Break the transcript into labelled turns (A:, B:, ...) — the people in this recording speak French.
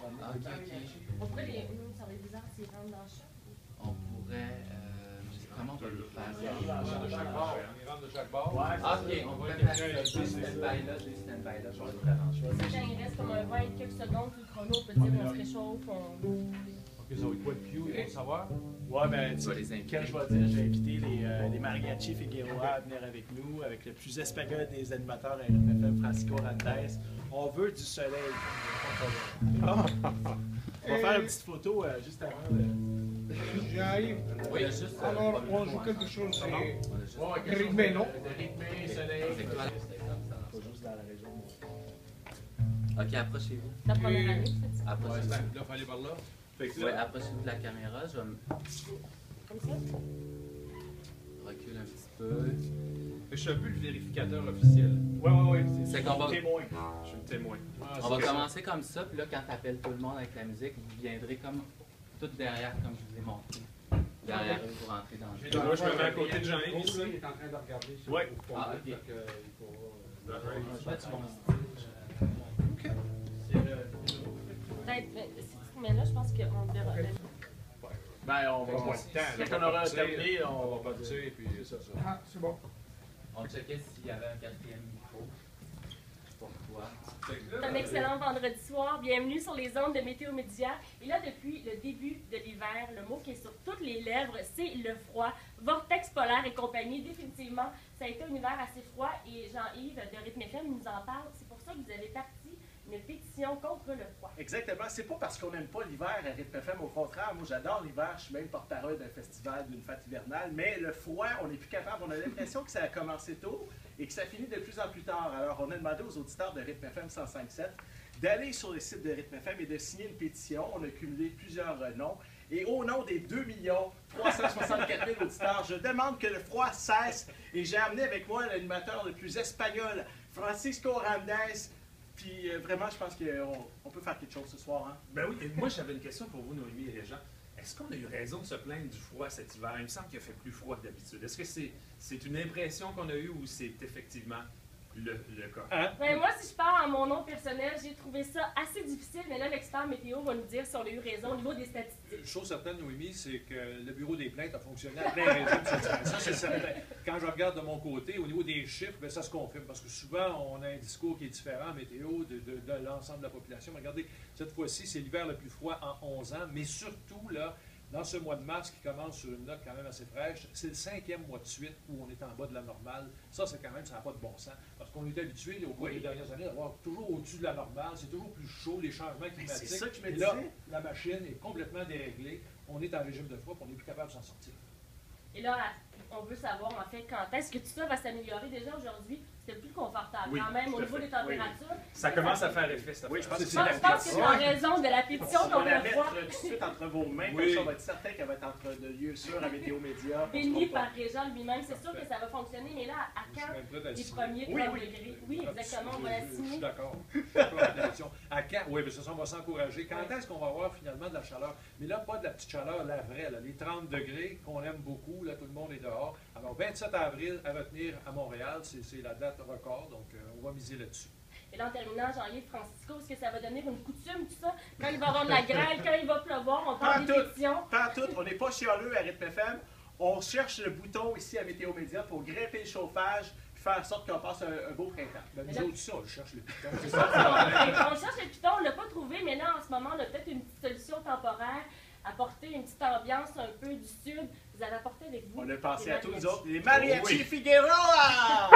A: Ok, ok.
B: On pourrait les. Nous, ça va être bizarre s'ils rentrent dans le champ.
A: On pourrait. Comment on va le faire?
C: On rentre de chaque bord. On rentre de chaque bord.
A: Ah, ok, on va faire ça. Deux stand-by là, deux stand-by là. Je vais les arranger.
B: Quand il reste comme un 20 quelques secondes, le chrono, on peut dire on se réchauffe.
C: Ok, ça va être quoi de Q? Ils vont savoir?
D: Ouais, ben,
A: Tu vas les inviter.
D: quand je vais dire, j'ai invité les mariachi Figueroa à venir avec nous, avec le plus espagnol des animateurs à RFM, Francisco Randes. On veut du soleil. On va faire une petite photo juste avant.
E: J'arrive.
A: Oui, il y a juste.
E: Alors, on joue quelque chose, c'est
C: Ouais,
E: rythmé, non?
C: rythmé, soleil.
A: C'est toi.
D: Faut juste dans la région.
A: Ok, approchez-vous.
B: La première année,
C: Ouais,
A: Approchez-vous.
C: là, il faut aller par là. Fait que
A: Ouais,
C: là,
A: approchez-vous de la caméra. Je vais me
B: comme ça.
A: reculer un petit peu.
C: je suis un peu le vérificateur officiel.
D: Ouais.
A: C'est qu'on va-
D: témoin.
C: Je suis le témoin.
A: On va commencer comme ça, puis là, quand t'appelles tout le monde avec la musique, vous viendrez comme tout derrière, comme je vous ai montré. Derrière eux, vous rentrez dans le jeu.
C: Moi, je me mets à côté de Jean-Yves ici.
F: Il est en train de regarder.
C: Ouais.
A: Ah, ok.
C: Ouais.
A: Pas du bon style.
B: Peut-être, mais si tu te mets là, je pense qu'on verra.
D: Ben, on va. Quand on aura terminé, on
C: On
D: va
C: va partir, puis ça.
E: Ah, c'est bon.
A: On checkait s'il y avait un quatrième micro. Pourquoi?
B: C'est un excellent vendredi soir. Bienvenue sur les ondes de Météo Média. Et là, depuis le début de l'hiver, le mot qui est sur toutes les lèvres, c'est le froid. Vortex polaire et compagnie, définitivement, ça a été un hiver assez froid. Et Jean-Yves de Rythme FM nous en parle. C'est pour ça que vous avez parti une pétition contre le froid.
D: Exactement. C'est pas parce qu'on n'aime pas l'hiver à Rythme FM. Au contraire, moi, j'adore l'hiver. Je suis même porte-parole d'un festival, d'une fête hivernale. Mais le froid, on n'est plus capable. On a l'impression que ça a commencé tôt et que ça finit de plus en plus tard. Alors, on a demandé aux auditeurs de Rythme FM 105.7 d'aller sur le site de Rythme FM et de signer une pétition. On a cumulé plusieurs noms. Et au nom des 2 364 000 auditeurs, je demande que le froid cesse. Et j'ai amené avec moi l'animateur le plus espagnol, Francisco Randes. Puis vraiment, je pense qu'on peut faire quelque chose ce soir. Hein?
F: Ben oui, et moi j'avais une question pour vous, Noémie et Régent. Est-ce qu'on a eu raison de se plaindre du froid cet hiver? Il me semble qu'il a fait plus froid que d'habitude. Est-ce que c'est une impression qu'on a eue ou c'est effectivement le cas?
D: Hein?
B: Ben, moi, si je parle en mon nom personnel, j'ai trouvé ça assez difficile. Mais là, l'expert météo va nous dire si on a eu raison au niveau des statistiques.
C: Chose certaine, Noémie, c'est que le bureau des plaintes a fonctionné à plein régime cette semaine. Ça, c'est certain. Quand je regarde de mon côté, au niveau des chiffres, bien, ça se confirme. Parce que souvent, on a un discours qui est différent, météo, de l'ensemble de la population. Mais regardez, cette fois-ci, c'est l'hiver le plus froid en 11 ans. Mais surtout, là, dans ce mois de mars qui commence sur une note quand même assez fraîche, c'est le 5e mois de suite où on est en bas de la normale. Ça, c'est quand même, ça n'a pas de bon sens. Parce qu'on est habitué, au cours des dernières années, d'avoir toujours au-dessus de la normale. C'est toujours plus chaud, les changements climatiques.
D: C'est ça que je me
C: Et là,
D: disais.
C: la machine est complètement déréglée. On est en régime de froid, puis on n'est plus capable de s'en sortir.
B: Et là, on veut savoir, en fait, quand est-ce que tout ça va s'améliorer. Déjà, aujourd'hui, c'était plus confortable.
F: Oui,
B: quand même, au
F: tout à
B: niveau
F: fait.
B: des températures.
F: Ça commence à faire effet, cette
D: Oui, je pense
F: affaire.
D: que
B: Je pense que c'est en raison de la pétition
D: On va
B: contre
D: la
B: le
D: mettre
B: froid.
D: tout de suite entre vos mains,
C: Oui.
D: comme ça, on va être certain qu'elle va être entre de lieux sûrs à Météo Média. On se
B: Béni
D: trompe pas.
B: par Régent lui-même. C'est sûr que ça va fonctionner, mais là, à
C: Je suis
B: quand
C: même prêt à le
B: les
C: signer.
B: premiers
D: Oui,
B: 30
D: oui.
B: degrés? Oui, exactement, on va la
C: Je suis
B: signer.
C: d'accord. Je suis d'accord avec la question. À quand? Oui, mais ça, on va s'encourager. Quand est-ce qu'on va avoir finalement de la chaleur? Mais là, pas de la petite chaleur, la vraie, là, les 30 degrés qu'on aime beaucoup. Là, tout le monde est dehors. Alors, 27 avril à retenir à Montréal, c'est la date record. Donc, on va miser là-dessus.
B: Et là, en terminant, Jean-Yves Francisco, est-ce que ça va devenir une coutume, tout ça? Quand il va y avoir de la grêle, quand il va pleuvoir, on parle des
D: Pas tout.
B: pétitions.
D: Pas tout, on n'est pas chialeux à Rythme FM. On cherche le bouton ici à Météo Média pour grimper le chauffage et faire en sorte qu'on passe un beau printemps.
C: Ben,
B: Mais
C: nous
B: là-
C: autres, ça, on cherche le piton. C'est
B: On
C: ça.
B: cherche le piton, on ne l'a pas trouvé, mais là, en ce moment, on a peut-être une petite solution temporaire, apporter une petite ambiance un peu du sud. Vous avez apporté avec vous.
D: On a pensé
B: les
D: à tous
B: mariachis.
D: les autres. Les mariachis
C: Oui.
D: Figueroa!